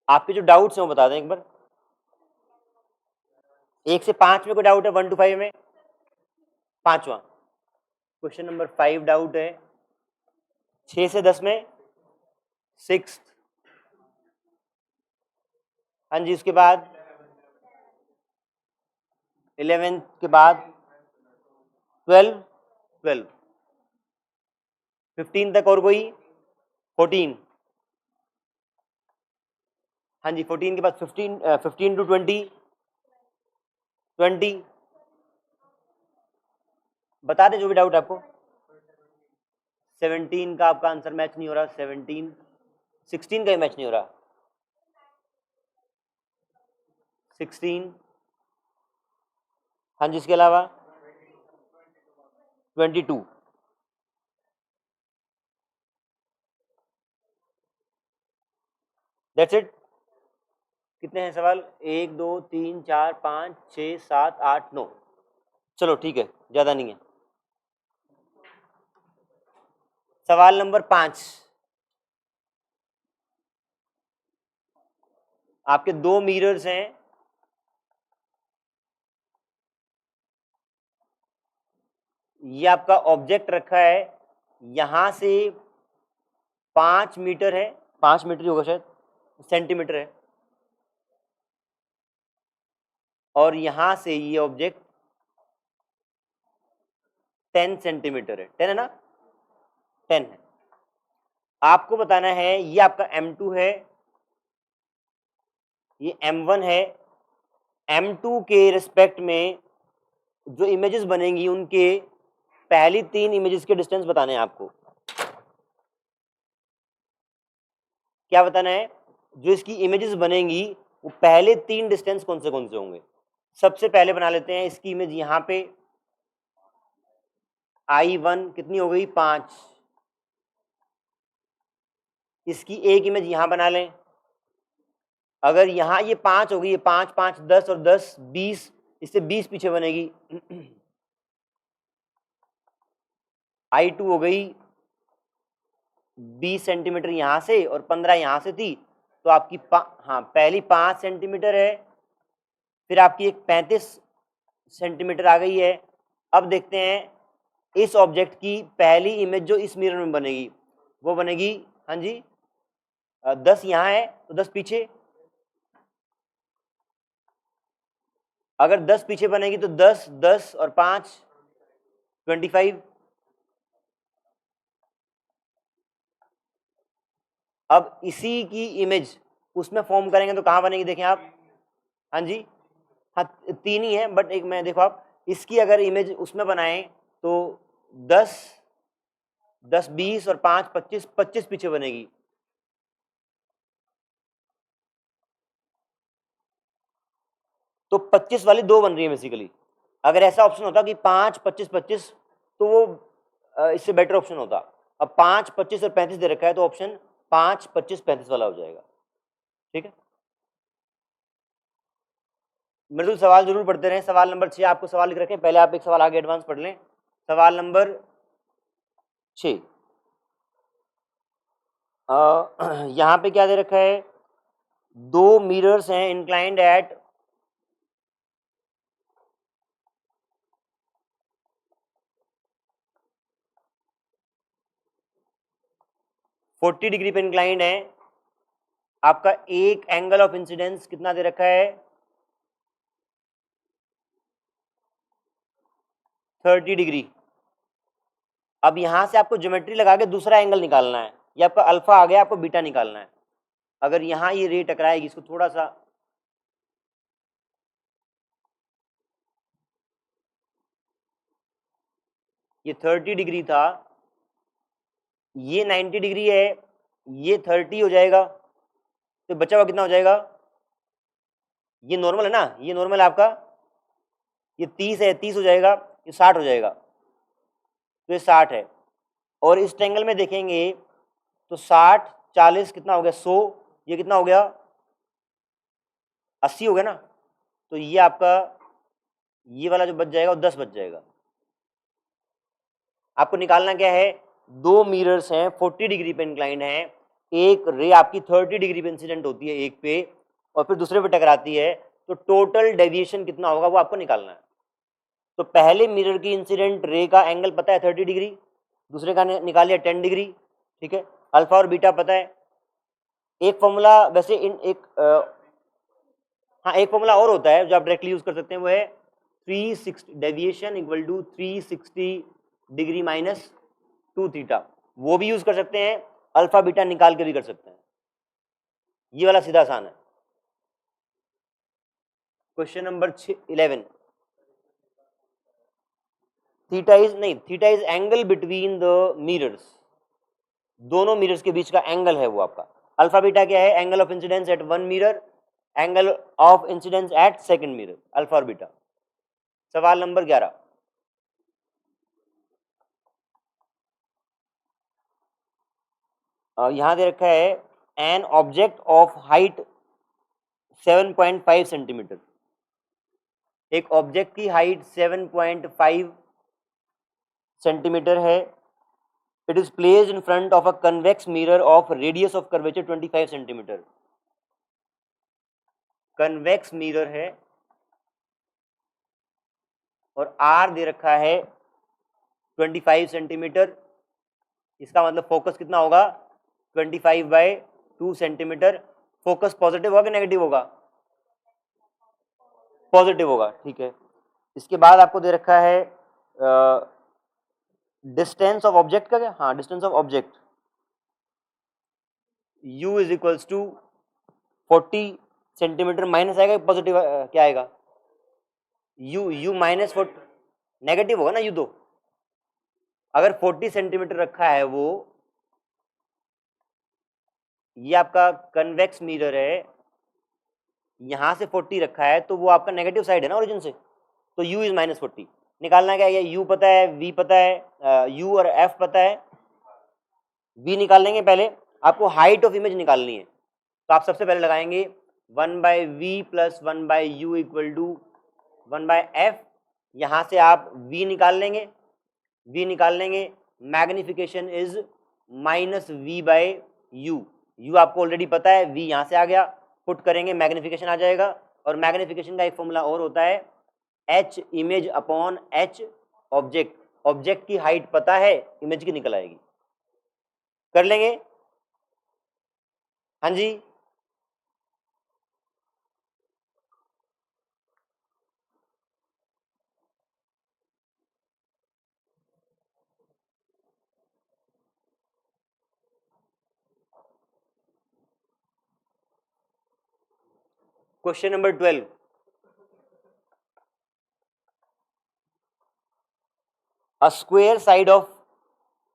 आपके जो डाउट्स हैं वो बता दें एक बार। 1 से 5 में कोई डाउट है? 1 to 5 में? 5वां क्वेश्चन नंबर 5 डाउट है। 6 से 10 में? 6। हाँ जी, उसके बाद 11 के बाद 12, 15 तक और कोई? 14। हाँ जी, 14 के बाद 15 to 20। बता दें जो भी डाउट आपको। 17 का आपका आंसर मैच नहीं हो रहा। 17, 16 का ही मैच नहीं हो रहा। 16, हाँ जी, इसके अलावा 22। That's it. कितने हैं सवाल? 1 2 3 4 5 6 7 8 9। चलो ठीक है, ज्यादा नहीं है। सवाल नंबर 5। आपके 2 मिरर्स हैं। ये आपका ऑब्जेक्ट रखा है, यहां से 5 मीटर है। 5 मीटर ही होगा शायद, सेंटीमीटर है। और यहां से ये ऑब्जेक्ट 10 सेंटीमीटर है। 10 है ना? 10 है। आपको बताना है, ये आपका M2 है, ये M1 है। M2 के रिस्पेक्ट में जो इमेजेस बनेंगी उनके पहली 3 इमेजेस के डिस्टेंस बताने हैं आपको। क्या बताना है? जो इसकी इमेजेस बनेंगी वो पहले 3 डिस्टेंस कौन से होंगे। सबसे पहले बना लेते हैं इसकी इमेज। यहां पे I1 कितनी हो गई? 5। इसकी एक इमेज यहां बना लें। अगर यहां ये 5 होगी, ये 5 5 10 और 10 20, इससे 20 पीछे बनेगी। I2 हो गई 20 सेंटीमीटर यहां से और 15 यहां से थी, तो आपकी हाँ पहली 5 सेंटीमीटर है, फिर आपकी एक 35 सेंटीमीटर आ गई है। अब देखते हैं इस ऑब्जेक्ट की पहली इमेज जो इस मिरर में बनेगी वो बनेगी, हाँ जी, 10 यहाँ है तो 10 पीछे। अगर 10 पीछे बनेगी तो 10 10 और 5 25। अब इसी की इमेज उसमें फॉर्म करेंगे तो कहाँ बनेगी देखें आप। हाँ जी, हाँ 3 ही है, बट एक मैं देखो आप इसकी अगर इमेज उसमें बनाएं तो 10 10 20 और 5 25, 25 पीछे बनेगी। तो 25 वाली 2 बन रही है बेसिकली। अगर ऐसा ऑप्शन होता कि 5 25 25 तो वो इससे बेटर ऑप्शन होता। अब 5 25 और 35 दे रखा है तो ऑप्शन 5 25 35 वाला हो जाएगा। ठीक है, मृदुल सवाल जरूर पढ़ते रहें। सवाल नंबर 6 आपको सवाल लिख रखे, पहले आप एक सवाल आगे एडवांस पढ़ लें। सवाल नंबर 6 यहाँ पे क्या दे रखा है? 2 मिरर्स हैं इंक्लाइंड एट 40 डिग्री पे इंक्लाइंड है। आपका एक एंगल ऑफ इंसिडेंस कितना दे रखा है? 30 डिग्री। अब यहां से आपको ज्योमेट्री लगा के दूसरा एंगल निकालना है। ये आपका अल्फा आ गया, आपको बीटा निकालना है। अगर यहां ये रे टकराएगी, इसको थोड़ा सा ये 30 डिग्री था, ये 90 डिग्री है, ये 30 हो जाएगा, तो बचा हुआ कितना हो जाएगा? ये नॉर्मल है ना, ये नॉर्मल है आपका, ये 30 है, 30 हो जाएगा, ये 60 हो जाएगा, तो ये 60 है। और इस ट्रायंगल में देखेंगे तो 60 40 कितना हो गया? 100। ये कितना हो गया? 80 हो गया ना। तो ये आपका ये वाला जो बच जाएगा वो 10 बच जाएगा। आपको निकालना क्या है? 2 मिरर्स हैं 40 डिग्री पे इंक्लाइंड हैं, एक रे आपकी 30 डिग्री पे इंसिडेंट होती है एक पे और फिर दूसरे पे टकराती है, तो टोटल डेविएशन कितना होगा वो आपको निकालना है। तो पहले मिरर की इंसिडेंट रे का एंगल पता है 30 डिग्री, दूसरे का निकाल लिया 10 डिग्री, ठीक है। अल्फा और बीटा पता है। एक फॉर्मूला वैसे इन एक हाँ एक फॉर्मूला और होता है जो आप डायरेक्टली यूज कर सकते हैं, वो है 360 deviation equal to 360 degree minus 2 theta, वो भी यूज कर सकते हैं, अल्फा बीटा निकाल के भी कर सकते हैं। ये वाला सीधा आसान है। Question number 11, theta is angle between the mirrors, दोनों मिरर्स के बीच का एंगल है वो आपका। अल्फा बीटा क्या है? Angle of incidence at one mirror, angle of incidence at second mirror, alpha और बीटा। सवाल नंबर 11, यहां दे रखा है an object of height 7.5 centimetre, एक ऑब्जेक्ट की हाइट 7.5 सेंटीमीटर है। It is placed in front of a convex mirror of radius of curvature 25 centimetre. Convex mirror है और आर दे रखा है 25 सेंटीमीटर, इसका मतलब फोकस कितना होगा? 25/2 सेंटीमीटर। फोकस पॉजिटिव होगा कि नेगेटिव होगा? पॉजिटिव होगा, ठीक है। इसके बाद आपको दे रखा है डिस्टेंस ऑफ ऑब्जेक्ट का, क्या? हाँ, distance of object u is equals to 40 centimetre, minus आएगा पॉजिटिव क्या आएगा? u माइनस 40, नेगेटिव होगा ना u, तो अगर 40 सेंटीमीटर रखा है वो, ये आपका कन्वेक्स मिरर है, यहां से 40 रखा है तो वो आपका नेगेटिव साइड है ना ओरिजिन से, तो u इज माइनस 40। निकालना क्या है? u पता है, v पता है, u और f पता है। v निकाल लेंगे पहले, आपको हाइट ऑफ इमेज निकालनी है, तो आप सबसे पहले लगाएंगे 1/v plus 1/u equal to 1/f। यहां से आप v निकाल लेंगे, magnification is minus v/u, u आपको ऑलरेडी पता है, v यहां से आ गया, पुट करेंगे मैग्निफिकेशन आ जाएगा। और मैग्निफिकेशन का एक फॉर्मूला और होता है h image upon h object, object की हाइट पता है, इमेज की निकल आएगी। कर लेंगे? हाँ जी, question number 12, a square side of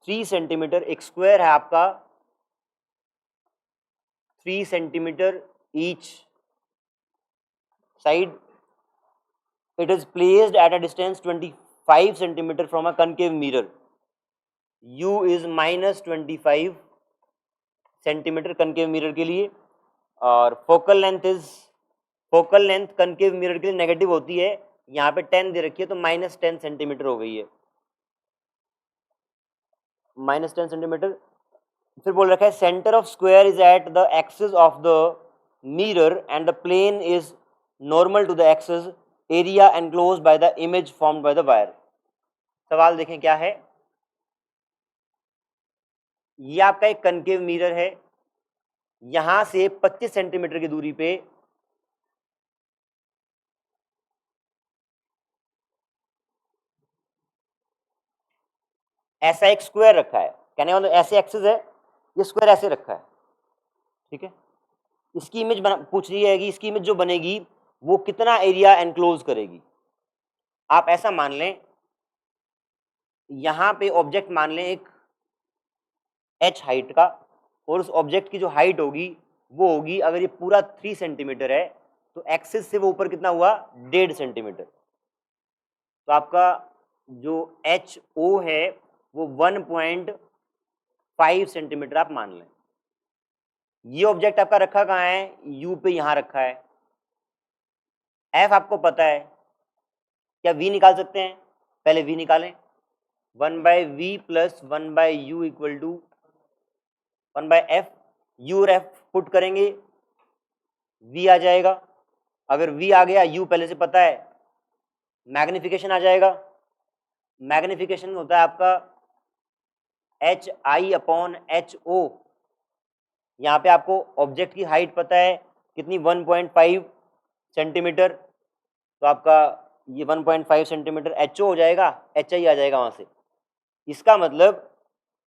3 centimetre, एक स्क्वायर है आपका 3 centimetre each side, it is placed at a distance 25 centimeter from a concave mirror, u is minus 25 centimetre concave mirror के लिए, और फोकल लेंथ कनकेव मिरर के लिए negative होती है, यहाँ पे 10 दे रखी है तो माइनस 10 सेंटीमीटर हो गई है, माइनस 10 सेंटीमीटर। फिर बोल रखा है centre of square is at the axis of the mirror and the plane is normal to the axis, area enclose by the image formed by the wire. सवाल देखें क्या है। ये आपका एक कनकेव मिरर है, यहां से 25 सेंटीमीटर की दूरी पे ऐसा एक स्क्वायर रखा है, कहने का मतलब ऐसे एक्सिस है, ये स्क्वायर ऐसे रखा है, ठीक है। इसकी इमेज पूछ रही है कि इसकी इमेज जो बनेगी वो कितना एरिया एनक्लोज करेगी। आप ऐसा मान लें, यहां पे ऑब्जेक्ट मान लें एक h हाइट का, और उस ऑब्जेक्ट की जो हाइट होगी वो होगी, अगर ये पूरा 3 सेंटीमीटर है तो एक्सिस से वो ऊपर कितना हुआ? 1.5 सेंटीमीटर। तो आपका जो एच ओ है वो 1.5 सेंटीमीटर आप मान लें। ये ऑब्जेक्ट आपका रखा कहाँ है? यू पे यहां रखा है। एफ आपको पता है, क्या वी निकाल सकते हैं? पहले वी निकालें, 1/v plus 1/u equal to 1/f। U और एफ पुट करेंगे, वी आ जाएगा। अगर वी आ गया, यू पहले से पता है, मैग्निफिकेशन आ जाएगा। मैग्निफिकेशन होता है आपका H I upon H O. यहाँ पे आपको ऑब्जेक्ट की हाइट पता है कितनी, 1.5 सेंटीमीटर, तो आपका ये 1.5 सेंटीमीटर एच ओ हो जाएगा, एच आई आ जाएगा वहाँ से। इसका मतलब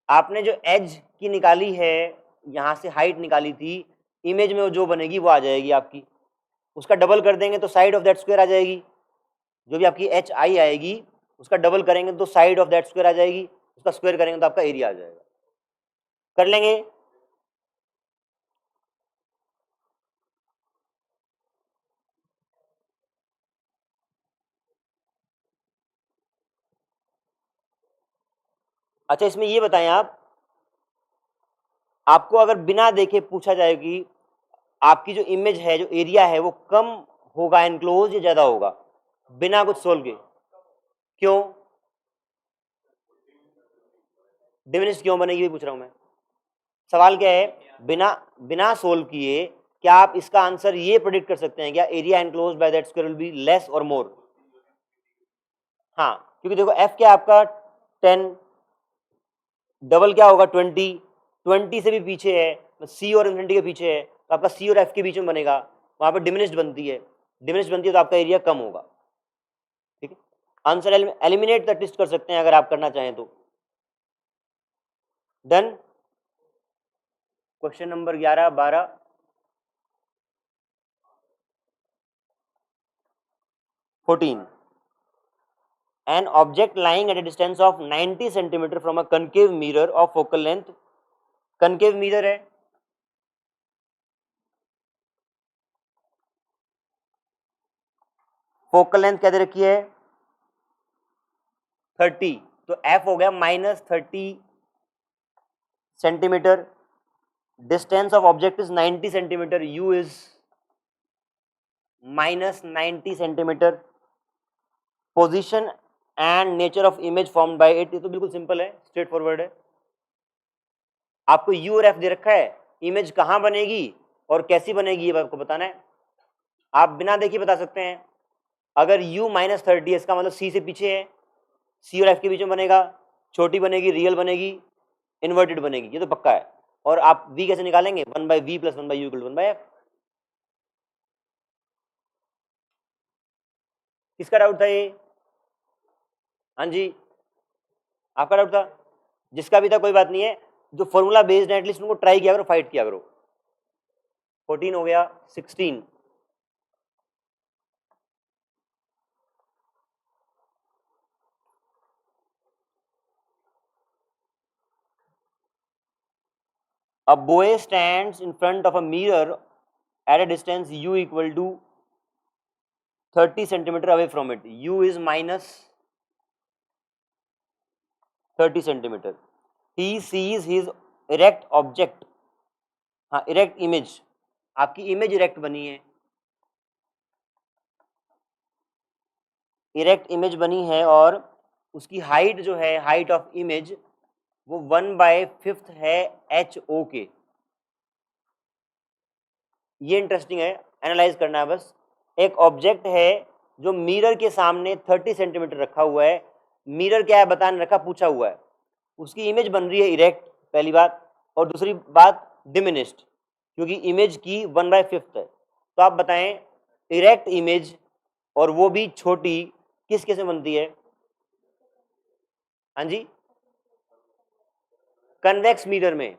आपने जो एज की निकाली है, यहाँ से हाइट निकाली थी, इमेज में जो बनेगी वो आ जाएगी आपकी। उसका डबल कर देंगे तो साइड ऑफ दैट स्क्वायर आ जाएगी। जो भी आपकी एच आई आएगी उसका डबल करेंगे तो साइड ऑफ दैट स्क्वायर आ जाएगी, उसका स्क्वायर करेंगे तो आपका एरिया आ जाएगा। कर लेंगे। अच्छा, इसमें ये बताएं आप, आपको अगर बिना देखे पूछा जाए कि आपकी जो इमेज है, जो एरिया है, वो कम होगा एनक्लोज या ज्यादा होगा, बिना कुछ सोल्व के, क्यों डिमिनिश क्यों बनेगी, भी पूछ रहा हूं मैं। सवाल क्या है, बिना बिना सोल्व किए क्या आप इसका आंसर ये प्रेडिक्ट कर सकते हैं क्या, area enclose by that square will be less और मोर? हाँ, क्योंकि देखो एफ क्या आपका 10, डबल क्या होगा 20, 20 से भी पीछे है, सी और इन्फिनिटी के पीछे है, तो आपका सी और एफ के बीच में बनेगा, वहां पर डिमिनिश्ड बनती है, डिमिनिश्ड बनती है तो आपका एरिया कम होगा। ठीक है, आंसर एलिमिनेट द ट्विस्ट कर सकते हैं अगर आप करना चाहें तो। Done. Question number 11, 12, 14। An object lying at a distance of 90 centimeter from a concave mirror of focal length, concave mirror है, फोकल लेंथ क्या दे रखी है 30, तो f हो गया -30 centimetre, distance of object is 90 centimetre, u is -90 centimetre, position and nature of image formed bye it, ये तो बिल्कुल सिंपल है, स्ट्रेट फॉरवर्ड है। आपको u और f दे रखा है, इमेज कहां बनेगी और कैसी बनेगी ये आपको बताना है। आप बिना देखे बता सकते हैं, अगर u -30 है इसका मतलब c से पीछे है, c और f के बीच में बनेगा, छोटी बनेगी, रियल बनेगी, इन्वर्टेड बनेगी, ये तो पक्का है। और आप v कैसे निकालेंगे, 1/v + 1/u = 1/f। किसका डाउट था ये? हाँ जी, आपका डाउट था, जिसका भी था कोई बात नहीं है, जो फॉर्मूला बेस्ड है एटलीस्ट उनको ट्राई किया करो, फाइट किया करो। 14 हो गया, 16। A boy stands in front of a mirror at a distance u equal to 30 centimeter away from it. U is -30 centimeter. He sees his erect object, हाँ erect image, आपकी image erect बनी है, erect image बनी है और उसकी height जो है, हाइट ऑफ इमेज वो 1/5 है एच ओ के। ये इंटरेस्टिंग है, एनालाइज करना है बस। एक ऑब्जेक्ट है जो मिरर के सामने 30 सेंटीमीटर रखा हुआ है, मिरर क्या है बताने रखा, पूछा हुआ है, उसकी इमेज बन रही है इरेक्ट, पहली बात, और दूसरी बात डिमिनिश्ड, क्योंकि इमेज की 1/5 है। तो आप बताएं इरेक्ट इमेज और वो भी छोटी किस कैसे बनती है? हाँ जी, कन्वेक्स मिरर में,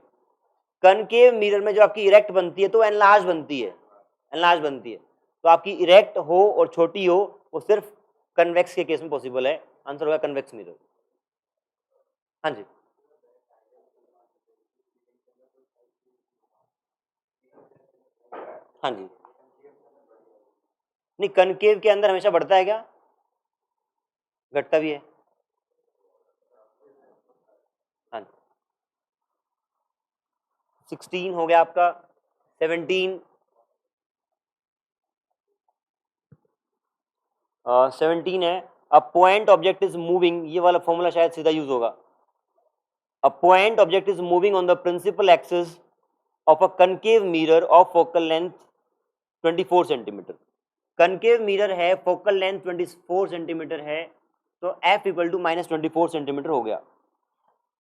कनकेव मिरर में जो आपकी इरेक्ट बनती है तो एनलार्ज बनती है, एनलार्ज बनती है। तो आपकी इरेक्ट हो और छोटी हो वो सिर्फ कन्वेक्स के केस में पॉसिबल है। आंसर होगा कन्वेक्स मिरर। हाँ जी, हाँ जी, नहीं कनकेव के अंदर हमेशा बढ़ता है क्या, घटता भी है। हाँ जी, 16 हो गया आपका, 17, 17 है, a point object is moving, ये वाला फॉर्मूला शायद सीधा यूज होगा। A point object is moving on the principal axis of a concave mirror of focal length 24 centimetre. Concave mirror है, फोकल लेंथ 24 सेंटीमीटर है, तो f इक्वल टू -24 सेंटीमीटर हो गया।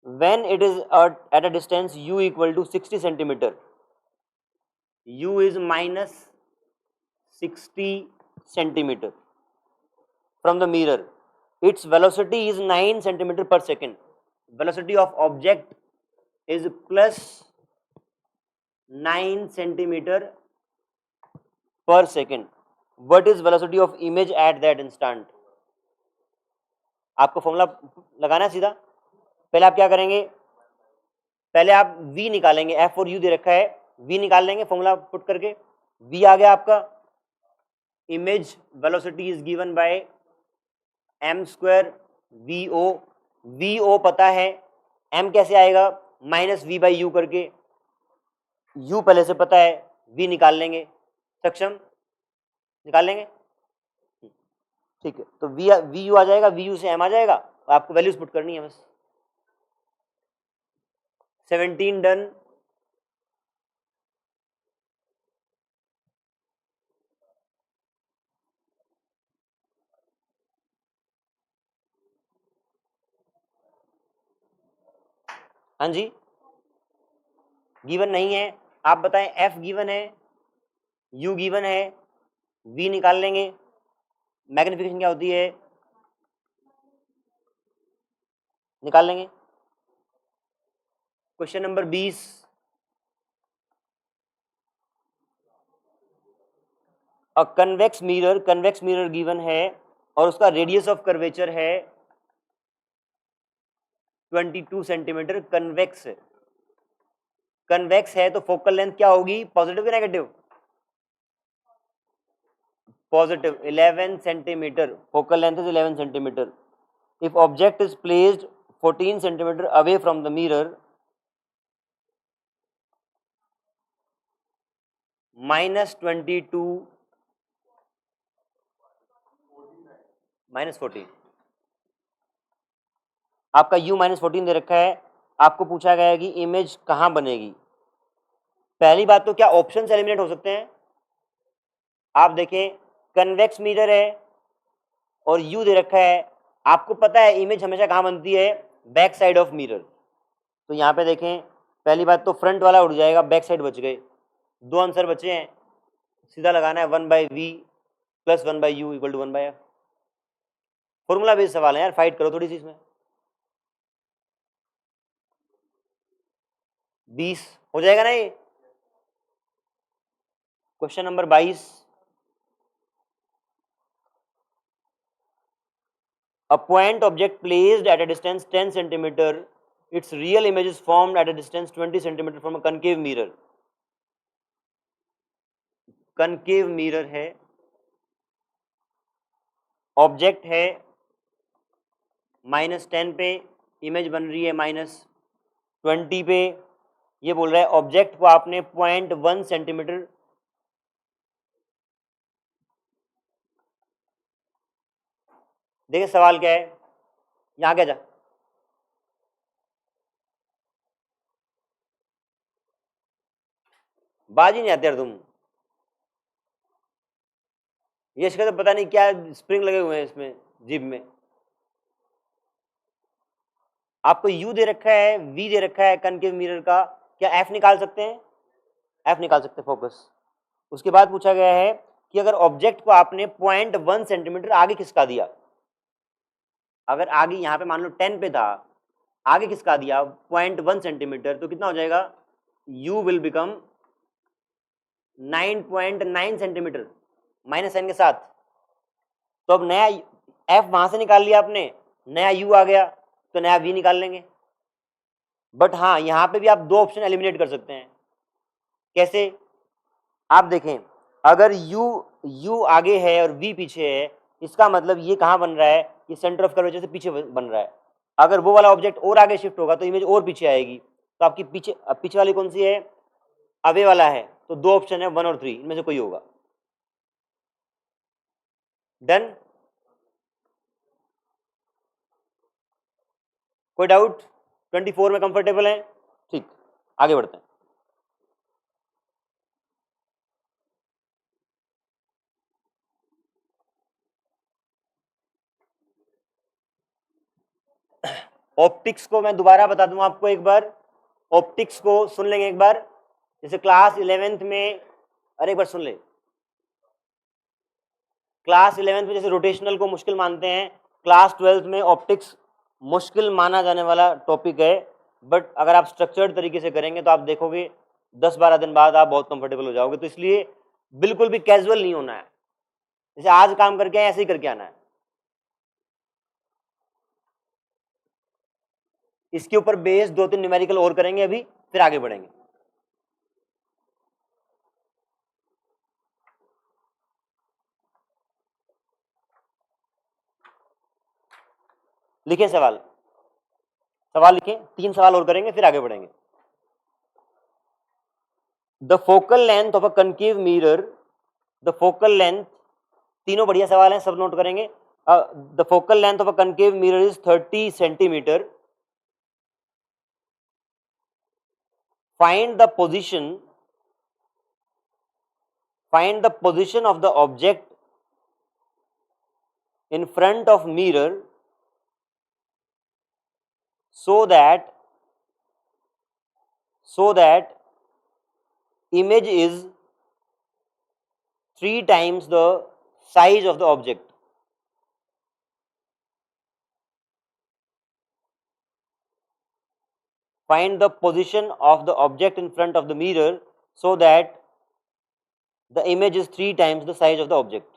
When it is at a distance u equal to 60 centimeter, u is -60 centimeter from the mirror. Its velocity is 9 centimeter per second. Velocity of object is plus 9 centimeter per second. What is velocity of image at that instant? आपको formula लगाना है सीधा। पहले आप क्या करेंगे, पहले आप v निकालेंगे, f और u दे रखा है, v निकाल लेंगे फॉर्मूला पुट करके। v आ गया आपका, image velocity is given by m square vo पता है, m कैसे आएगा, -v/u करके, u पहले से पता है, v निकाल लेंगे। सक्षम, निकाल लेंगे, ठीक है। तो vu आ जाएगा, vu से m आ जाएगा, आपको वैल्यूज पुट करनी है बस। 17 डन। हाँ जी, गिवन नहीं है, आप बताएं, f गिवन है, u गिवन है, v निकाल लेंगे। मैग्निफिकेशन क्या होती है, निकाल लेंगे। क्वेश्चन नंबर 20, अ कन्वेक्स मिरर गिवन है और उसका रेडियस ऑफ कर्वेचर है 22 सेंटीमीटर। कन्वेक्स है तो फोकल लेंथ क्या होगी, पॉजिटिव या negative, positive, 11 centimetre. Focal length is 11 centimetre. If object is placed 14 centimetre away from the mirror, -22 -14, आपका u -14 दे रखा है। आपको पूछा गया है कि इमेज कहाँ बनेगी। पहली बात तो क्या ऑप्शन एलिमिनेट हो सकते हैं, आप देखें, कन्वेक्स मिरर है और u दे रखा है, आपको पता है इमेज हमेशा कहाँ बनती है, बैक साइड ऑफ मिरर। तो यहाँ पे देखें, पहली बात तो फ्रंट वाला उड़ जाएगा, बैक साइड बच गए। दो आंसर बचे हैं, सीधा लगाना है 1/v + 1/u = 1/f। Formula based सवाल है यार, फाइट करो थोड़ी सी इसमें। 20 हो जाएगा ना ये। Question number 22, a point object placed at a distance 10 centimeter, its real image is formed at a distance 20 centimeter from a concave mirror। concave mirror है, ऑब्जेक्ट है -10 पे, इमेज बन रही है -20 पे। ये बोल रहा है ऑब्जेक्ट को आपने 0.1 सेंटीमीटर, देखिए सवाल क्या है, यहाँ क्या जा, बाज ही नहीं आते यार तुम। ये इसका तो पता नहीं क्या स्प्रिंग लगे हुए हैं इसमें, जिब में। आपको u दे रखा है, v दे रखा है कनकेव मिरर का, क्या f निकाल सकते हैं, f निकाल सकते हैं, फोकस। उसके बाद पूछा गया है कि अगर ऑब्जेक्ट को आपने 0.1 सेंटीमीटर आगे खिसका दिया, अगर आगे यहाँ पे मान लो 10 पे था, आगे खिसका दिया 0.1 सेंटीमीटर, तो कितना हो जाएगा, u will become 9.9 centimetre -n के साथ। तो अब नया f वहां से निकाल लिया आपने, नया u आ गया, तो नया v निकाल लेंगे। बट हाँ, यहाँ पे भी आप दो ऑप्शन एलिमिनेट कर सकते हैं। कैसे, आप देखें, अगर u आगे है और v पीछे है, इसका मतलब ये कहाँ बन रहा है, ये सेंटर ऑफ कर्वेचर से पीछे बन रहा है। अगर वो वाला ऑब्जेक्ट और आगे शिफ्ट होगा तो इमेज और पीछे आएगी। तो आपकी पीछे वाली कौन सी है, अवे वाला है। तो दो ऑप्शन है, 1 और 3, इनमें से कोई होगा। डन, कोई डाउट, 24 में कंफर्टेबल है, ठीक, आगे बढ़ते हैं। ऑप्टिक्स को मैं दोबारा बता दूं आपको एक बार, ऑप्टिक्स को सुन लेंगे एक बार, जैसे क्लास 11th में, अरे एक बार सुन ले, क्लास 11th में जैसे रोटेशनल को मुश्किल मानते हैं, क्लास 12th में ऑप्टिक्स मुश्किल माना जाने वाला टॉपिक है, बट अगर आप स्ट्रक्चर्ड तरीके से करेंगे तो आप देखोगे 10-12 दिन बाद आप बहुत कंफर्टेबल हो जाओगे। तो इसलिए बिल्कुल भी कैजुअल नहीं होना है, जैसे आज काम करके आए ऐसे ही करके आना है। इसके ऊपर बेस 2-3 न्यूमेरिकल और करेंगे अभी, फिर आगे बढ़ेंगे। लिखें सवाल, सवाल लिखें, 3 सवाल और करेंगे फिर आगे बढ़ेंगे। The focal length of a concave mirror, the focal length, तीनों बढ़िया सवाल हैं, सब नोट करेंगे। The focal length of a concave mirror is 30 centimetre. Find the position of the object in front of mirror so that image is 3 times the size of the object. Find the position of the object in front of the mirror so that the image is 3 times the size of the object.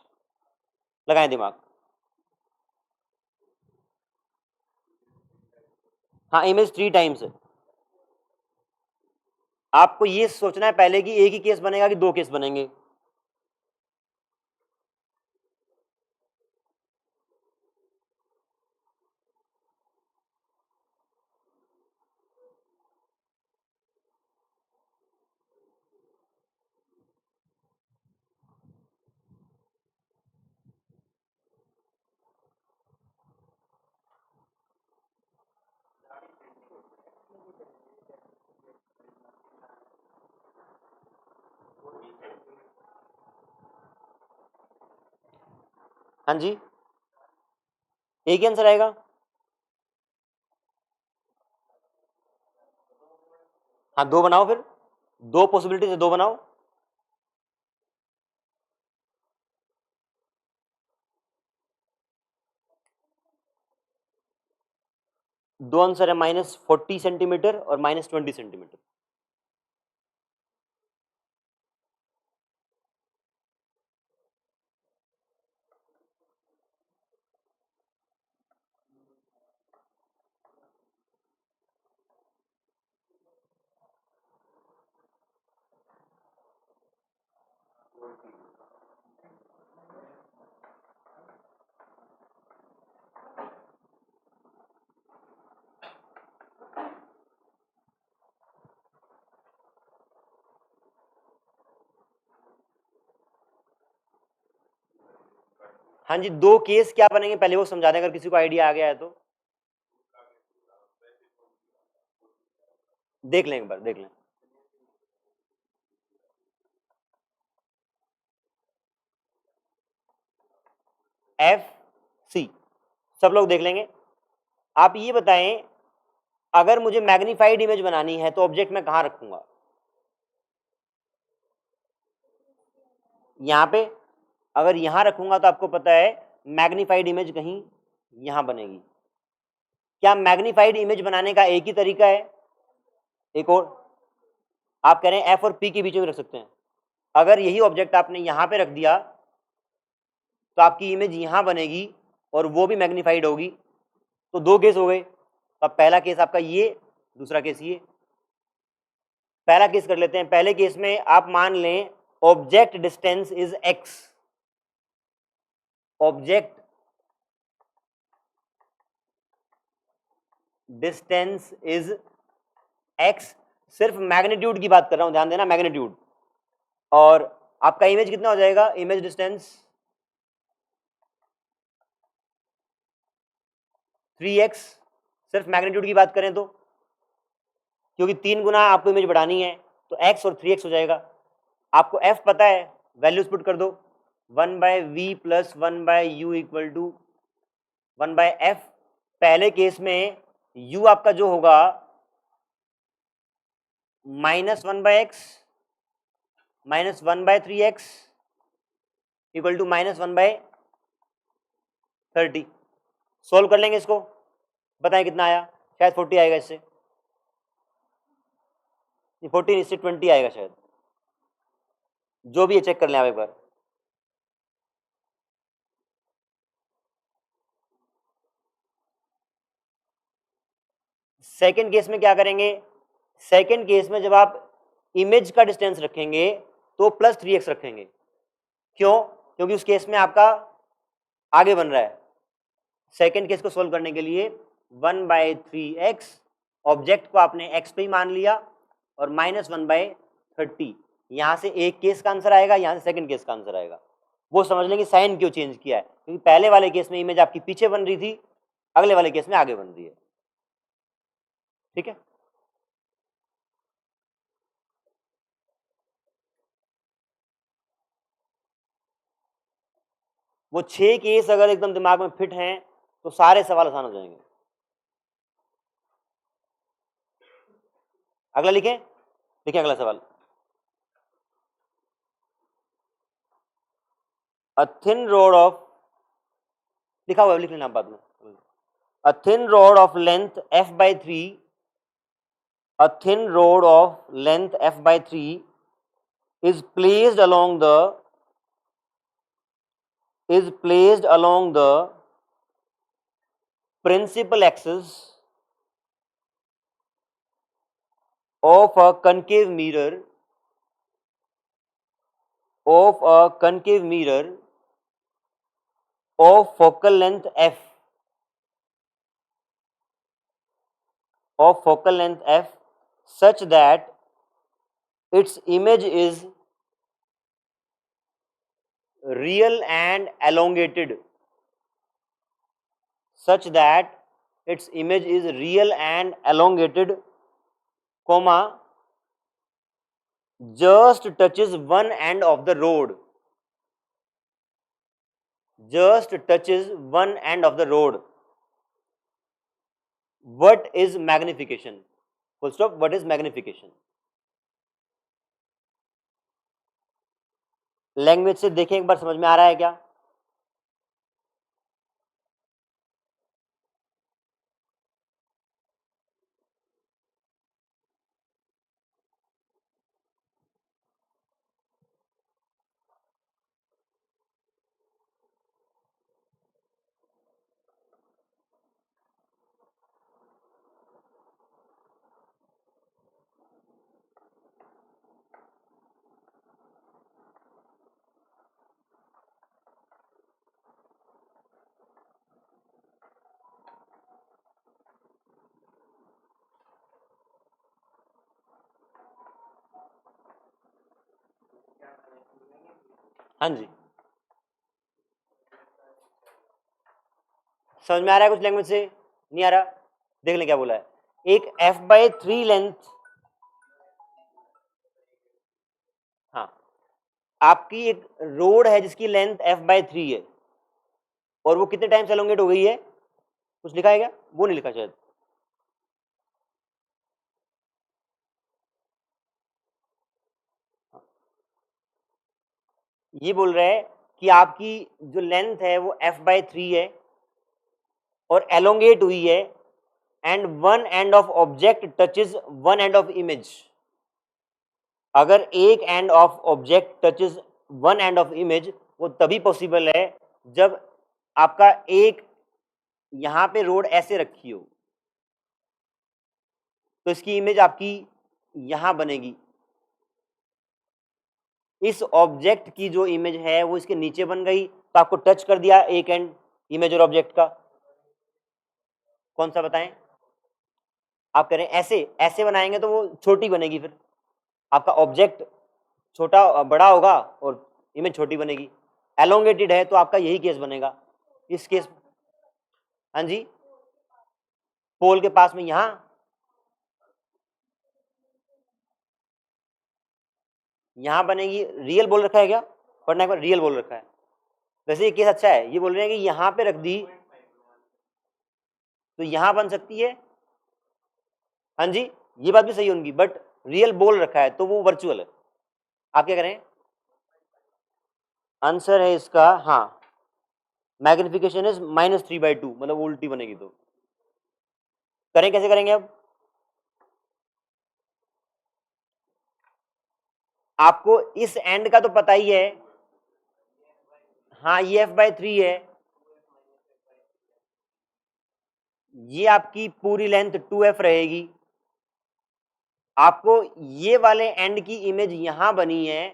लगाएं दिमाग। हाँ, image 3 times है। आपको ये सोचना है पहले कि एक ही केस बनेगा कि 2 केस बनेंगे। हाँ जी, एक ही आंसर आएगा। हाँ, 2 बनाओ, फिर 2 पॉसिबिलिटी से 2 बनाओ। दो आंसर है, -40 सेंटीमीटर और -20 सेंटीमीटर। हाँ जी, 2 केस क्या बनेंगे पहले वो समझा दें, अगर किसी को आइडिया आ गया है तो देख लें, एक बार देख लें। FC सब लोग देख लेंगे। आप ये बताएं, अगर मुझे मैग्नीफाइड इमेज बनानी है तो ऑब्जेक्ट मैं कहां रखूंगा? यहां पे। अगर यहां रखूंगा तो आपको पता है मैग्नीफाइड इमेज कहीं यहां बनेगी। क्या मैग्नीफाइड इमेज बनाने का एक ही तरीका है? एक और, आप कह रहे हैं F और P के बीच में रख सकते हैं। अगर यही ऑब्जेक्ट आपने यहां पे रख दिया तो आपकी इमेज यहां बनेगी और वो भी मैग्नीफाइड होगी। तो 2 केस हो गए। अब पहला केस आपका ये, दूसरा केस ये। पहला केस कर लेते हैं। पहले केस में आप मान लें object distance is x, object distance is x, सिर्फ मैग्नीट्यूड की बात कर रहा हूं, ध्यान देना, मैग्नीट्यूड। और आपका इमेज कितना हो जाएगा? इमेज डिस्टेंस 3x, सिर्फ मैग्नीट्यूड की बात करें तो, क्योंकि 3 गुना आपको इमेज बढ़ानी है तो x और 3x हो जाएगा। आपको f पता है, वैल्यूज पुट कर दो, 1/v + 1/u = 1/f पहले केस में u आपका जो होगा -1/x -1/3x equal to -1/30। Solve कर लेंगे इसको, बताएं कितना आया। शायद 40 आएगा, इससे 14 इससे 20 आएगा शायद, जो भी है चेक कर लें आप एक बार। सेकेंड केस में क्या करेंगे, सेकेंड केस में जब आप इमेज का डिस्टेंस रखेंगे तो +3x रखेंगे। क्यों? क्योंकि उस केस में आपका आगे बन रहा है। सेकेंड केस को सोल्व करने के लिए 1/3x, ऑब्जेक्ट को आपने x पे ही मान लिया, और -1/30। यहां से एक केस का आंसर आएगा, यहां से सेकंड केस का आंसर आएगा। वो समझ लेंगे साइन क्यों चेंज किया है, क्योंकि पहले वाले केस में इमेज आपकी पीछे बन रही थी, अगले वाले केस में आगे बन रही है। ठीक है, वो 6 केस अगर एकदम दिमाग में फिट हैं तो सारे सवाल आसान हो जाएंगे। अगला लिखें, लिखें अगला सवाल। अ थिन रॉड ऑफ, लिखा हुआ है, लिख लेना बाद में। A thin rod of length f/3, a thin rod of length f/3 is placed along the principal axis of a concave mirror of focal length f such that its image is real and elongated, comma, just touches one end of the road, what is magnification? Full stop. What is magnification? Language से देखें एक बार, समझ में आ रहा है क्या? हाँ जी, समझ में आ रहा है कुछ लैंग्वेज से? नहीं आ रहा? देख लें क्या बोला है। एक f/3 लेंथ, हाँ, आपकी एक रोड है जिसकी लेंथ f/3 है, और वो कितने टाइम से एलोंगेट हो गई है? कुछ लिखा है क्या? वो नहीं लिखा शायद। ये बोल रहा है कि आपकी जो लेंथ है वो f/3 है और एलोंगेट हुई है, and one end of object touches one end of image. अगर एक end of object touches one end of image, वो तभी पॉसिबल है जब आपका एक यहां पे रोड ऐसे रखी हो, तो इसकी इमेज आपकी यहां बनेगी। इस ऑब्जेक्ट की जो इमेज है वो इसके नीचे बन गई, तो आपको टच कर दिया एक एंड इमेज और ऑब्जेक्ट का। कौन सा बताएं? आप कह रहे हैं ऐसे, ऐसे बनाएंगे तो वो छोटी बनेगी, फिर आपका ऑब्जेक्ट छोटा बड़ा होगा और इमेज छोटी बनेगी। एलोंगेटेड है तो आपका यही केस बनेगा। इस केस, हाँ जी, पोल के पास में यहां बनेगी। रियल बोल रखा है क्या? पढ़ना एक बार, रियल बोल रखा है। वैसे ये केस अच्छा है, ये बोल रहे हैं कि यहां पे रख दी, तो यहां बन सकती है, हाँ जी, ये बात भी सही है उनकी, बट रियल बोल रखा है तो वो वर्चुअल है। आप क्या करें, आंसर है इसका, हाँ, मैग्निफिकेशन इज -3/2, मतलब उल्टी बनेगी। तो करें, कैसे करेंगे अब, आपको इस एंड का तो पता ही है, हाँ, ये f/3 है, ये आपकी पूरी लेंथ 2f रहेगी। आपको ये वाले एंड की इमेज यहां बनी है,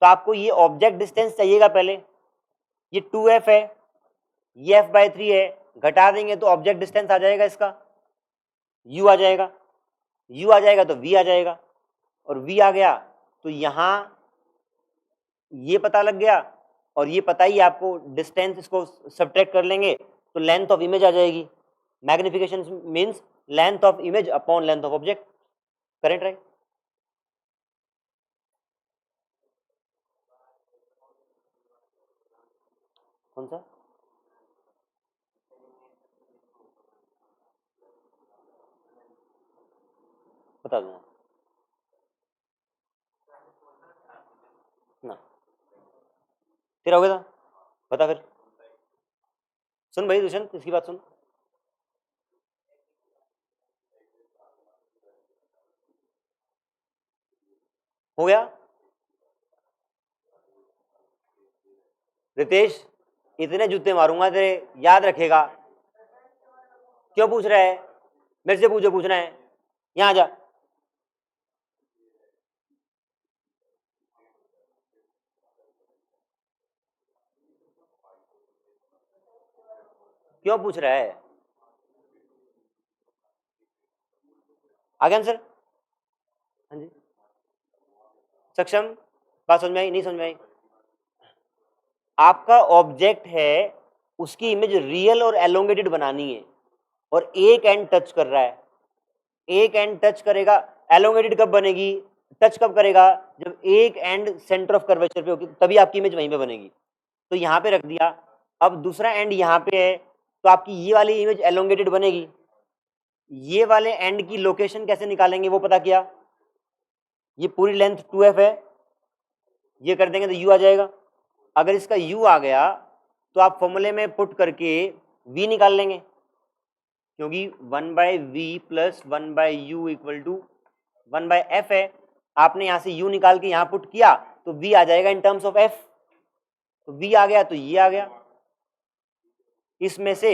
तो आपको ये ऑब्जेक्ट डिस्टेंस चाहिएगा पहले, ये 2f है, ये f/3 है, घटा देंगे तो ऑब्जेक्ट डिस्टेंस आ जाएगा इसका, u आ जाएगा, u आ जाएगा तो v आ जाएगा, और v आ गया तो यहां ये पता लग गया, और ये पता ही आपको डिस्टेंस, इसको सब्ट्रैक्ट कर लेंगे तो लेंथ ऑफ इमेज आ जाएगी। Magnification means length of image upon length of object. Current, right? कौन सा, बता दूंगा ना, तेरा हो गया था, बता फिर। सुन भाई दुष्यंत, इसकी बात सुन, हो गया। रितेश, इतने जूते मारूंगा तेरे, याद रखेगा। क्यों पूछ रहा है, मेरे से पूछो, पूछना है, यहाँ जा। क्यों पूछ रहा है, आगे आंसर, हाँ जी, सक्षम, बात समझ में आई, नहीं समझ में आई? आपका ऑब्जेक्ट है, उसकी इमेज रियल और एलोंगेटेड बनानी है, और एक एंड टच कर रहा है, एक एंड टच करेगा, एलोंगेटेड कब बनेगी, टच कब करेगा, जब एक एंड सेंटर ऑफ कर्वेचर पे होगी, तभी आपकी इमेज वहीं पे बनेगी। तो यहाँ पे रख दिया, अब दूसरा एंड यहाँ पे है, तो आपकी ये वाली इमेज एलोंगेटेड बनेगी। ये वाले एंड की लोकेशन कैसे निकालेंगे वो पता किया, ये पूरी लेंथ 2f है, ये कर देंगे तो u आ जाएगा। अगर इसका u आ गया तो आप फॉर्मूले में पुट करके v निकाल लेंगे, क्योंकि 1/v plus 1/u equal to 1/f है। आपने यहां से u निकाल के यहां पुट किया तो v आ जाएगा इन टर्म्स ऑफ f, तो v आ गया तो ये आ गया, इसमें से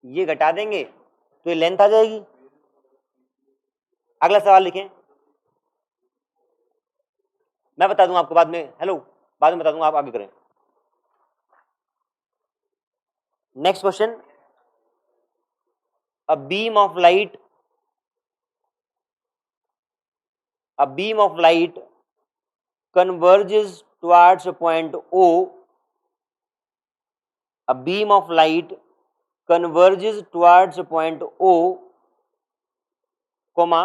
ये घटा देंगे तो ये लेंथ आ जाएगी। अगला सवाल लिखें, मैं बता दूंगा आपको बाद में, हेलो, बाद में बता दूंगा, आप आगे करें। Next question, a beam of light, a beam of light converges towards a point O, a beam of light converges towards a point O, comma,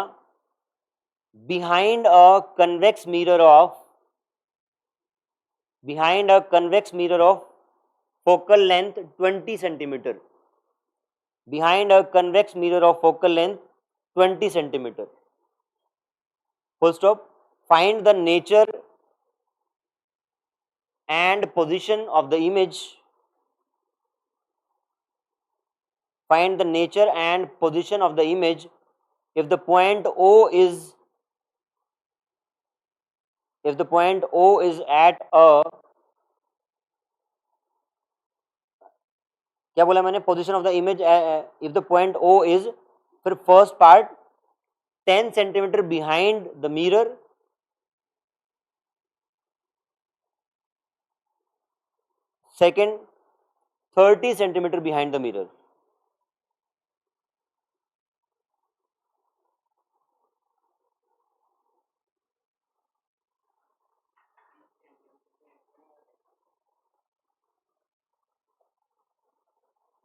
behind a convex mirror of, behind a convex mirror of focal length 20 centimeter, behind a convex mirror of focal length 20 centimeter, full stop. Find the nature and position of the image, find the nature and position of the image if the point O is, if the point O is at a, क्या बोला मैंने, position of the image, if the point O is, फिर first part 10 centimetre behind the mirror, second 30 centimetre behind the mirror.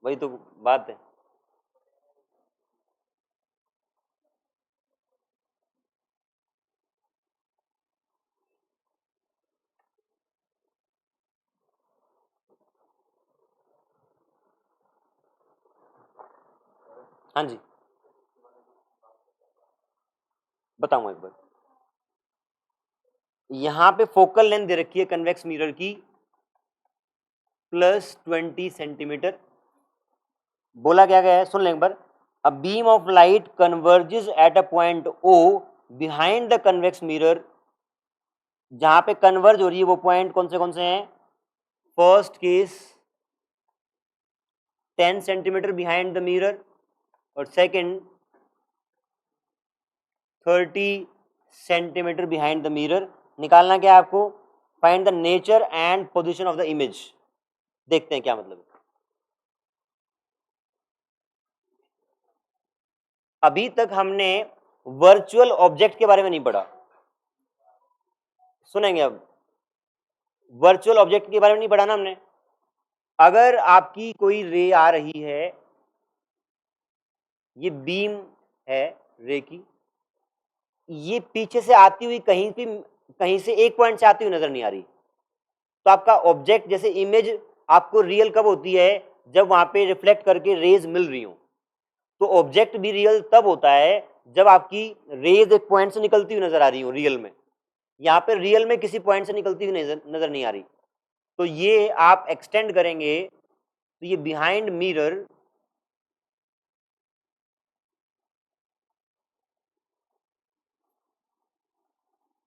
वही तो बात है। हाँ जी बताऊंगा एक बार। यहां पे फोकल लेंथ दे रखी है कन्वेक्स मिरर की +20 सेंटीमीटर। बोला क्या गया है, सुन लें एक बार। A beam of light converges at a point O behind the convex mirror. जहां पे कन्वर्ज हो रही है वो पॉइंट कौन से हैं? First case 10 centimetre behind the mirror, और second 30 centimetre behind the mirror. निकालना क्या है आपको? Find the nature and position of the image. देखते हैं क्या मतलब है। अभी तक हमने वर्चुअल ऑब्जेक्ट के बारे में नहीं पढ़ा, सुनेंगे अब। वर्चुअल ऑब्जेक्ट के बारे में नहीं पढ़ा ना हमने। अगर आपकी कोई रे आ रही है, ये बीम है रे की, ये पीछे से आती हुई कहीं से एक पॉइंट से आती हुई नजर नहीं आ रही, तो आपका ऑब्जेक्ट जैसे इमेज आपको रियल कब होती है? जब वहां पे रिफ्लेक्ट करके रेज मिल रही हो। तो ऑब्जेक्ट भी रियल तब होता है जब आपकी रेज एक पॉइंट से निकलती हुई नजर आ रही हो रियल में। यहाँ पे रियल में किसी पॉइंट से निकलती हुई नजर नहीं आ रही। तो ये आप एक्सटेंड करेंगे तो ये बिहाइंड मिरर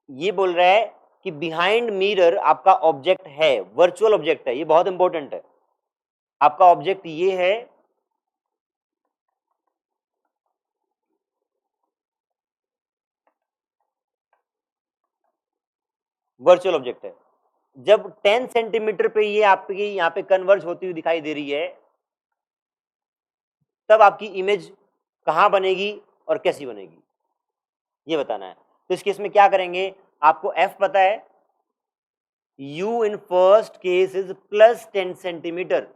ये बोल रहा है कि बिहाइंड मिरर आपका ऑब्जेक्ट है, वर्चुअल ऑब्जेक्ट है। ये बहुत इंपॉर्टेंट है। आपका ऑब्जेक्ट ये है, वर्चुअल ऑब्जेक्ट है। जब 10 सेंटीमीटर पे ये आपकी यहाँ पे कन्वर्ज होती हुई दिखाई दे रही है, तब आपकी इमेज कहां बनेगी और कैसी बनेगी, ये बताना है। तो इस केस में क्या करेंगे? आपको एफ पता है, u in first case is +10 centimetre.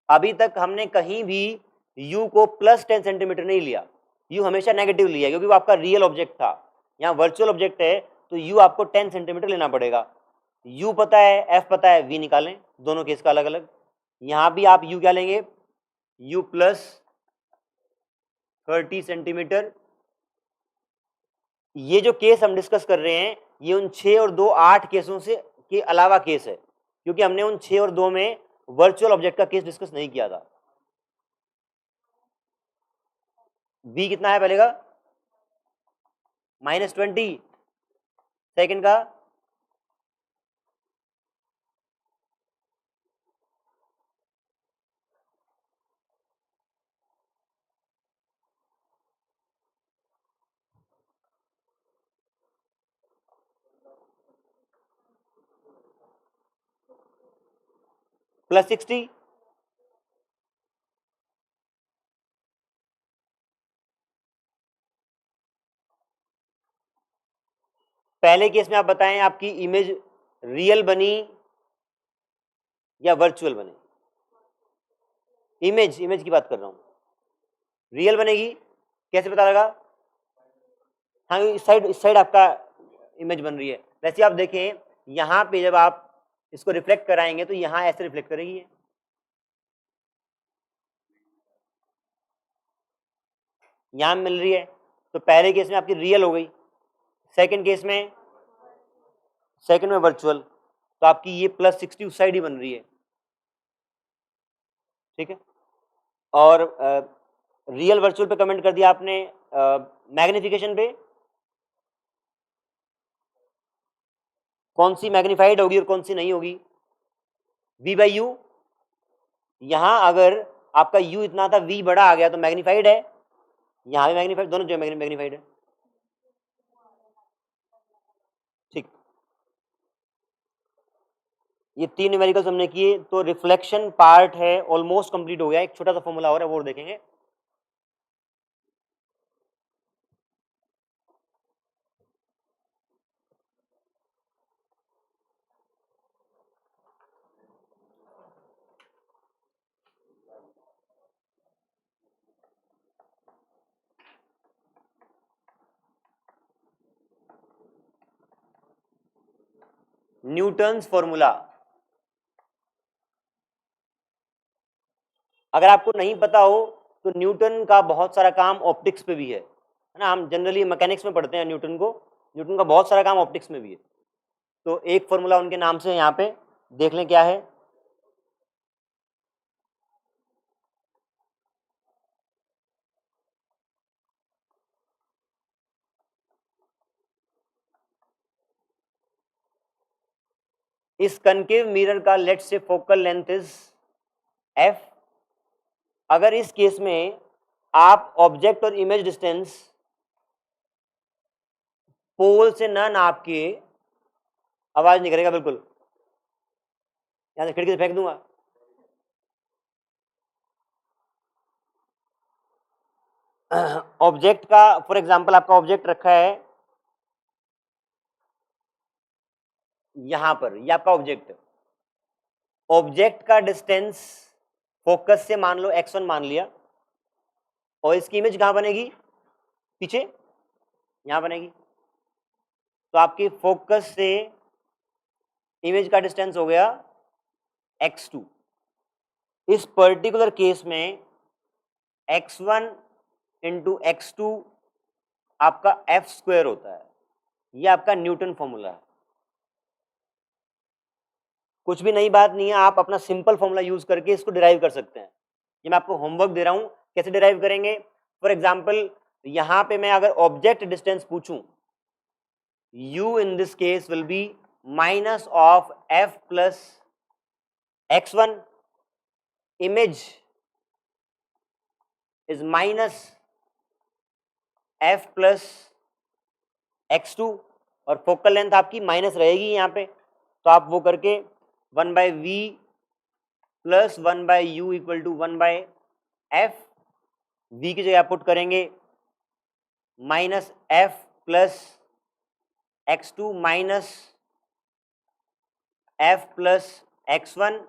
अभी तक हमने कहीं भी u को +10 सेंटीमीटर नहीं लिया, u हमेशा नेगेटिव लिया, क्योंकि वो आपका रियल ऑब्जेक्ट था। यहाँ वर्चुअल ऑब्जेक्ट है तो u आपको 10 सेंटीमीटर लेना पड़ेगा। u पता है, f पता है, v निकालें दोनों केस का अलग अलग। यहां भी आप u क्या लेंगे? u +30 centimetre. ये जो केस हम डिस्कस कर रहे हैं, ये उन 6 और 2 8 केसों से के अलावा केस है, क्योंकि हमने उन 6 और 2 में वर्चुअल ऑब्जेक्ट का केस डिस्कस नहीं किया था। v कितना है पहले का? -20। सेकंड का +60। पहले केस में आप बताएं आपकी इमेज रियल बनी या वर्चुअल बनी? इमेज की बात कर रहा हूं। रियल बनेगी, कैसे पता लगा? हाँ, इस साइड आपका इमेज बन रही है। वैसे आप देखें, यहां पे जब आप इसको रिफ्लेक्ट कराएंगे तो यहां ऐसे रिफ्लेक्ट करेगी ये। यहां मिल रही है, तो पहले केस में आपकी रियल हो गई, सेकंड केस में वर्चुअल, तो आपकी ये +60 उस साइड ही बन रही है। ठीक है। और रियल वर्चुअल पे कमेंट कर दिया आपने। मैग्निफिकेशन पे कौन सी मैग्नीफाइड होगी और कौन सी नहीं होगी? v/u। यहां अगर आपका u इतना था, v बड़ा आ गया तो मैग्नीफाइड है, यहां भी मैग्नीफाइड, दोनों जो मैग्नीफाइड है। ठीक, ये 3 न्यूमेरिकल्स हमने किए, तो रिफ्लेक्शन पार्ट है ऑलमोस्ट कंप्लीट हो गया। एक छोटा सा फॉर्मूला और है, वो देखेंगे। Newton's formula. अगर आपको नहीं पता हो तो न्यूटन का बहुत सारा काम ऑप्टिक्स पे भी है ना। हम जनरली मैकेनिक्स में पढ़ते हैं न्यूटन को, न्यूटन का बहुत सारा काम ऑप्टिक्स में भी है। तो एक फॉर्मूला उनके नाम से यहाँ पे देख लें क्या है। इस कनकेव मिरर का let's say focal length is f। अगर इस केस में आप ऑब्जेक्ट और इमेज डिस्टेंस पोल से ना नाप के, आवाज नहीं करेगा बिल्कुल, यहां से खिड़की से फेंक दूंगा। ऑब्जेक्ट का फॉर एग्जांपल आपका ऑब्जेक्ट रखा है यहां पर, ये आपका ऑब्जेक्ट है। ऑब्जेक्ट का डिस्टेंस फोकस से मान लो x1 मान लिया, और इसकी इमेज कहां बनेगी, पीछे यहां बनेगी। तो आपकी फोकस से इमेज का डिस्टेंस हो गया x2। इस पर्टिकुलर केस में x1 इंटू x2 आपका f स्क्वायर होता है। ये आपका न्यूटन फॉर्मूला है, कुछ भी नई बात नहीं है। आप अपना सिंपल फॉर्मूला यूज करके इसको डिराइव कर सकते हैं। ये मैं आपको होमवर्क दे रहा हूं, कैसे डिराइव करेंगे। फॉर एग्जाम्पल यहां पे मैं अगर ऑब्जेक्ट डिस्टेंस पूछूं, u in this case will be minus of f plus x1, image is minus f plus x2, और फोकल लेंथ आपकी माइनस रहेगी यहाँ पे। तो आप वो करके 1/v plus 1/u equal to 1/f, v की जगह पुट करेंगे minus f plus x2 minus f plus x1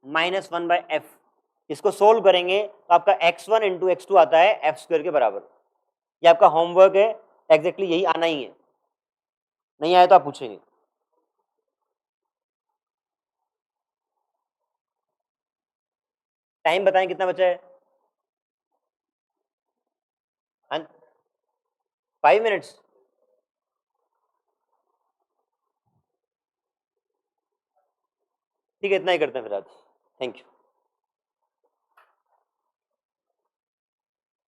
minus 1/f। इसको सोल्व करेंगे तो आपका x1 इंटू x2 आता है f स्क्वायर के बराबर। ये आपका होमवर्क है, एग्जैक्टली यही आना ही है, नहीं आया तो आप पूछेंगे। टाइम बताएं कितना बचा है। 5 मिनट्स। ठीक है, इतना ही करते हैं फिर आज। Thank you.